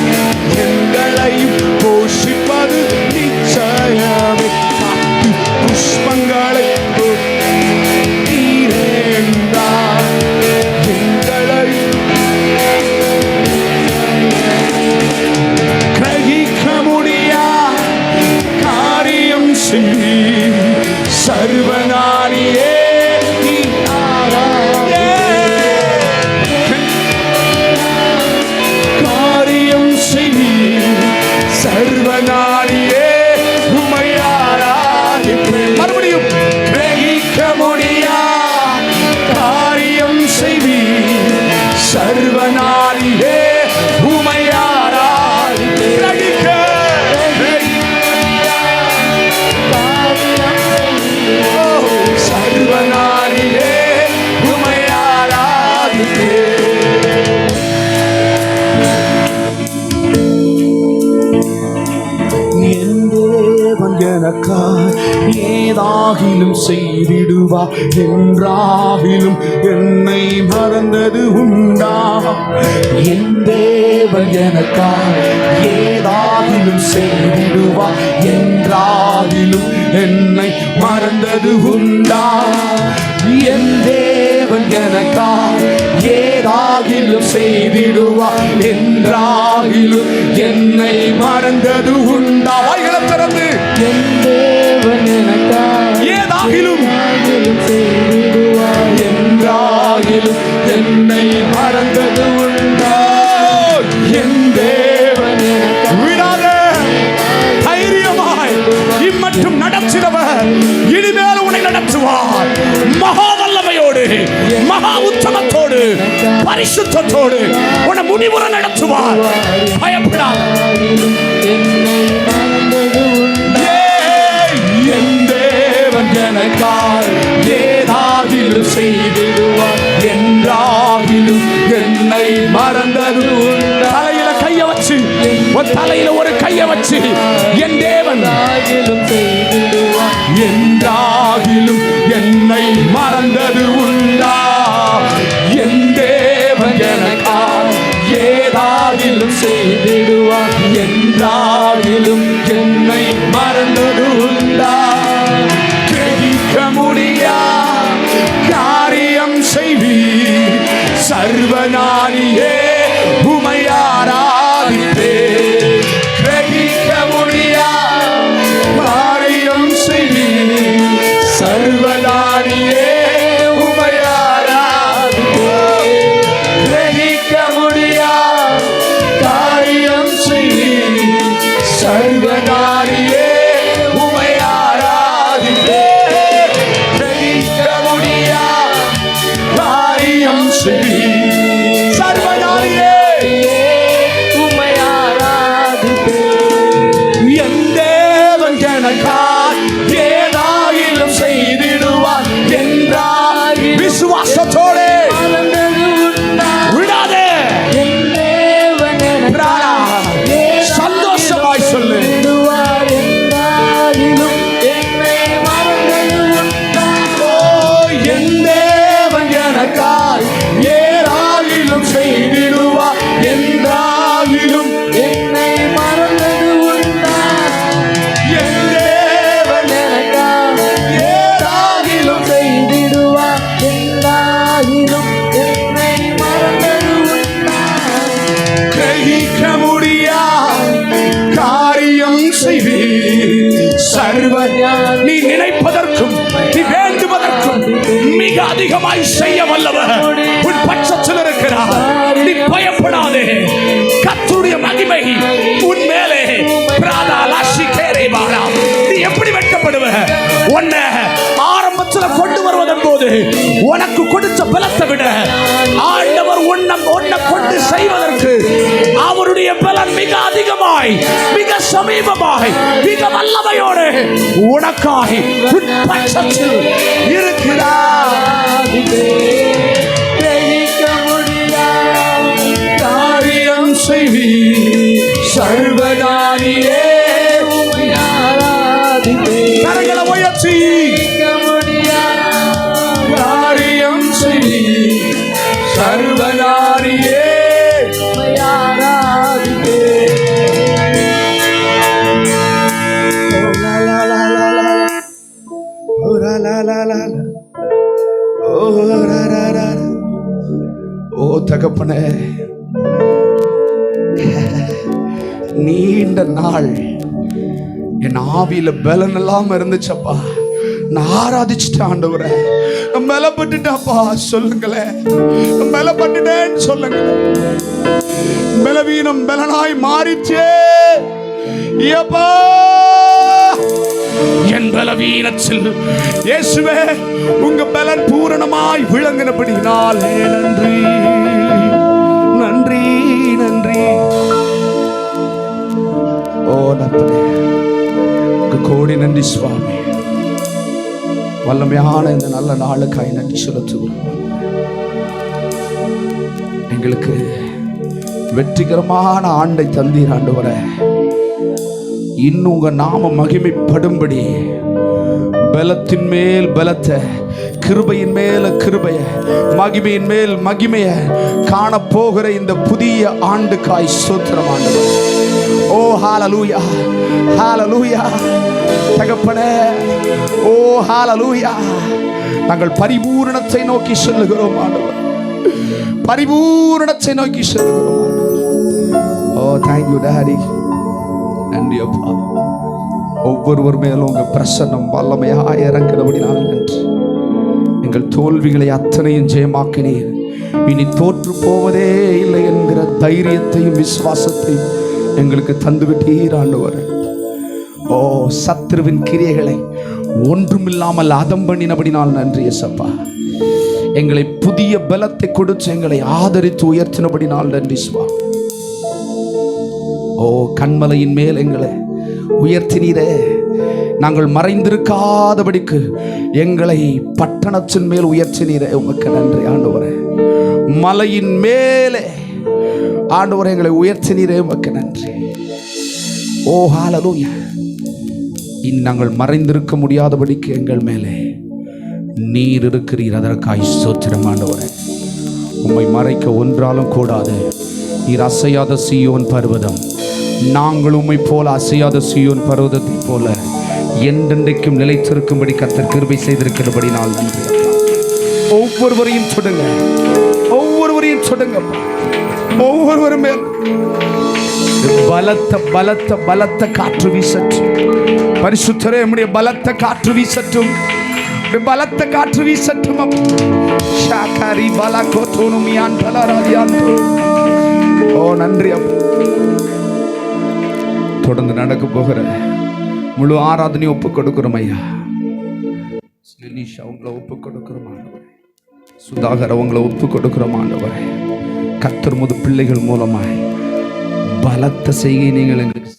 எங்களையும் போஷிப்பது நிச்சயமே. காட்டு புஷ்பங்களை நீரேண்டார், எங்களையும் கிரகிக்க முடியா காரியம் செய்வீர், சர்வஞானியே நீ காரியம் செய்வீர், சர்வஞானியே உம்மை ஆராதிப்பேன். மறுபடியும் கிரகிக்க முடியா காரியம் செய்வீர், சர்வஞானியே உம்மை ஆராதிப்பேன். கிரகிக்க சர்வஞானியே உம்மை ஆராதிப்பேன். என் தேவன் எனக்காய் ஏதாகிலும் செய்திடுவா, என்றாகிலும் என்னை மறந்தது உண்டா. என் தேவன் எனக்காய் ஏதாகிலும் செய்திடுவா, என்றாகிலும் என்னை மறந்தது உண்டா. என் தேவன் எனக்காய் ஏதாகிலும் செய்திடுவா, என்றாகிலும் என்னை மறந்தது உண்டா. வாய்களை திறந்து என் தேவன் எனக்காய் ஏதாகிலும் செய்திடுவா, என்றாகிலும் என்னை மறந்தது உண்டா. என் தேவன் விடாத தைரியமாய் இம்மட்டும் நடத்தினவர் இனிமேல் உன்னை நடத்துவார். மகா வல்லமையோடு, மகா உத்தமத்தோடு, பரிசுத்தத்தோடு உன்னை முடிவுற நடத்துவார். பயப்படாத. என் தேவன் எனக்காய் ஏதாகிலும் செய்திடுவார், என்றாகிலும் என்னை உன் தலையில ஒரு கையை வச்சு என் தேவன் செய்திடுவார். என்றாகிலும் என்னை மறந்தது உண்டா? என் தேவன் எனக்காய் ஏதாகிலும் செய்திடுவார். என்றாகிலும் என்னை மறந்தது உண்டா? கிரகிக்க முடியா காரியம் செய்வீர் சர்வஞானியே உம்மை ஆராதிப்பேன். கிரகிக்க முடியா காரியம் செய்வீர் சர்வஞானியே உம்மை ஆராதிப்பேன். கிரகிக்க முடியா காரியம் செய்வீர் சர்வஞானியே உம்மை ஆராதிப்பேன். கிரகிக்க முடியா காரியம் செய்வீர் சர்வஞானியே உம்மை ஆராதிப்பேன். என் தேவன் எனக்காய் ஏதாயிலும் செய்திடுவார் என்றார். விசுவாசத்தோடு மறந்தது உண்டா? விடாதே. என் தேவன் எனக்காய் சந்தோஷமாய் சொல்லு. செய்திடுவார். என்றாகிலும் என்னை மறந்தது உண்டா? ஓ, என் தேவன் எனக்காய் ஏதாயிலும் செய்திடுவார் என்றாகிலும் என்னை மறந்தது உண்டா? என் தேவன் எனக்காய் ஏதாகிலும் செய்திடுவார். என்றாகிலும் என்னை மறந்தது உண்டா? கிரகிக்க முடியா காரியம் செய்வீர் சர்வஞானி. நீ நினைப்பதற்கும் நீ வேண்டுவதற்கும் மிக அதிகமாய் செய்ய வல்லவர் உன் பட்சத்தில் இருக்கிறார். நீ பயப்படாதே. கர்த்தருடைய மகிமை உன் மேலே நீ எப்படி வெட்கப்படுவ? உன்னை ஆரம்பத்தில் கொண்டு வருவதன் போது உனக்கு கொடுத்த பலத்தை விட ஆண்டவர் உன்னை கொண்டு செய்வதற்கு அவருடைய பலன் மிக அதிகமாய் மிக சமீபமாய் மிக வல்லமையோடு உனக்காய் உன் பட்சத்தில் இருக்கிறார். கிரகிக்க முடியாது காரியம் செய்வீர் சர்வஞானியே. உம்மை ஆராதிப்பேன். கரங்களை உயர்த்தி கிரகிக்க முடியாது காரியம் செய்வீர் சர்வஞானியே. உம்மை ஆராதிப்பேன். ஓ தகப்பனே, நீண்ட நாள் என் ஆவியில பலன் இல்லாம இருந்துச்சப்பா. நான் ஆராதிச்சுட்டேன் ஆண்டவரே. நான் பலப்பட்டுட்டேன்ப்பா. சொல்லுங்களேன், நான் பலப்பட்டுட்டேன்னு சொல்லுங்களேன். பலவீனம் பலனாய் மாறிச்சே. எப்பா என் பலவீனத்தில் இயேசுவே உங்க பலன் பூரணமாய் விளங்கினபடினாலே நன்றி நன்றி நன்றி. ஓ நப்பனே, கோடி நன்றி சுவாமி. வல்லமையான இந்த நல்ல நாளுக்காய் நன்றி செலுத்துகிறோம். எங்களுக்கு வெற்றிகரமான ஆண்டை தந்தீர் ஆண்டவரே. இன்னும் உங்க நாம மகிமைப்படும்படி பலத்தின் மேல் பலத்தை, கிருபையின் மேல கிருபைய, மகிமையின் மேல் மகிமைய காணப்போகிற இந்த புதிய ஆண்டுக்காய் ஸ்தோத்திரம் ஆண்டவரே. ஓ ஹalleluya ஹalleluya தகப்பனே. ஓ ஹalleluya. நாங்கள் பரிபூரணத்தை நோக்கி செல்லுகிறோம் ஆண்டவரே. பரிபூரணத்தை நோக்கி செல்லுகிறோம். ஓ thank you daddy. நன்றி அப்பா. ஒவ்வொருவர் மேலும் உங்க பிரசன்னம் வல்லமையாக இறங்குகிறபடினால நன்றி. எங்கள் தோல்விகளை அத்தனையும் ஜெயமாக்கினீர். இனி தோற்று போவதே இல்லை என்கிற தைரியத்தையும் விசுவாசத்தையும் எங்களுக்கு தந்துவிட்டீர் ஆண்டவரே. ஓ சத்ருவின் கிரியைகளை ஒன்றுமில்லாமல் அதம் பண்ணினபடினால் நன்றி இயேசப்பா. எங்களை புதிய பலத்தை கொடுத்து எங்களை ஆதரித்து உயர்த்தினபடினால் நன்றி சுவா. ஓ கண்மலையின் மேல் எங்களை உயர்த்தினீரே. நாங்கள் மறைந்திருக்காதபடிக்கு எங்களை பட்டணத்தின் மேல் உயர்த்தினீரே. உமக்கு நன்றி ஆண்டவரே. மலையின் மேலே ஆண்டவரே எங்களை உயர்த்தினீரே. உமக்கு நன்றி. ஓ ஹalleluya. இனி நாங்கள் மறைந்திருக்க முடியாதபடிக்கு எங்கள் மேலே நீர் இருக்கிறீர். அதற்காய் ஸ்தோத்திரம் ஆண்டவரே. உம்மை மறைக்க ஒன்றாலும் கூடாது. நீர் அசையாத சீயோன் பர்வதம். நாங்கள் உம்மை போல அசையாத சீயோன் பர்வதத்தை போல என்றென்றைக்கும் நிலைத்திருக்கும்படி கர்த்தர் கிருபை செய்திருக்கிறபடி நாள் நன்றி. ஒவ்வொருவரையும் சொல்லுங்க, ஒவ்வொருவரையும் சொல்லுங்க. ஒவ்வொருவரும் மேல் பலத்த பலத்த பலத்த காற்று வீசட்டும். பரிசுத்தரே, நம்முடைய பலத்த காற்று வீசட்டும். பலத்த காற்று வீசட்டும். ஓ நன்றி. தொடர்ந்து நடக்க போகிற முழு ஆராதனையும் ஒப்பு கொடுக்கிறோம் ஐயா. அவங்கள ஒப்பு கொடுக்கிறோம் ஆண்டவரே. சுதாகர் அவங்கள ஒப்பு கொடுக்கிறோம் ஆண்டவரே. கர்த்தர் முது பிள்ளைகள் மூலமாய் பலத்த செய்கை நீங்கள் எங்களுக்கு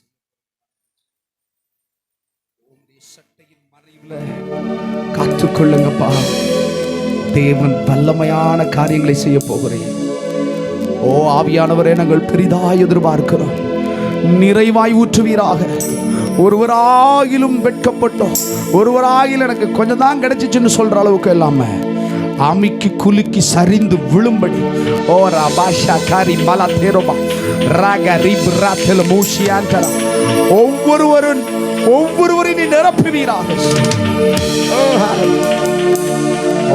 சட்டையின் மறைவுல காத்துக்கொள்ளுங்கப்பா. தேவன் வல்லமையான காரியங்களை செய்ய போகிறேன். ஓ ஆவியானவரே, நாங்கள் பெரிதாய் எதிர்பார்க்கிறோம். நிறைவாய் ஊற்றுவீராக. ஒருவராகிலும் வெட்கப்பட்டோம், ஒருவராகிலும் எனக்கு கொஞ்சம் தான் கிடைச்சிச்சுன்னு சொல்ற அளவுக்கு இல்லாம அமிக்கி குலுக்கி சரிந்து விழும்படி ஓ ரபாஷா காரி மலா தேரோபா ராக ரிப்ரா தெல மூஷியாந்தரா ஒவ்வொருவரையும் நீ நிரப்புவீராக.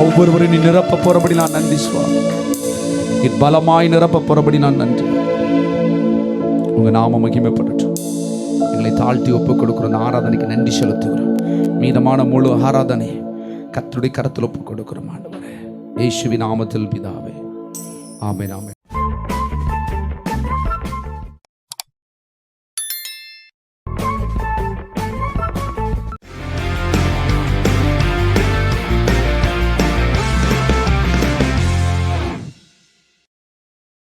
ஒவ்வொருவரையும் நீ நிரப்ப போறபடி நான் நன்றி சுவாமி. பலமாய் நிரப்ப போறபடி நான் நன்றி. உங்க நாம மகிமைப்படட்டும். எங்களை தாழ்த்தி ஒப்புக் கொடுக்கிறோம். அந்த ஆராதனைக்கு நன்றி செலுத்துகிறோம். மீதமான முழு ஆராதனை கர்த்தருடைய கரத்தில் ஒப்புக் கொடுக்கிறோம் ஆண்டவரே. இயேசுவின் நாமத்தில் பிதாவே, ஆமென் ஆமென்.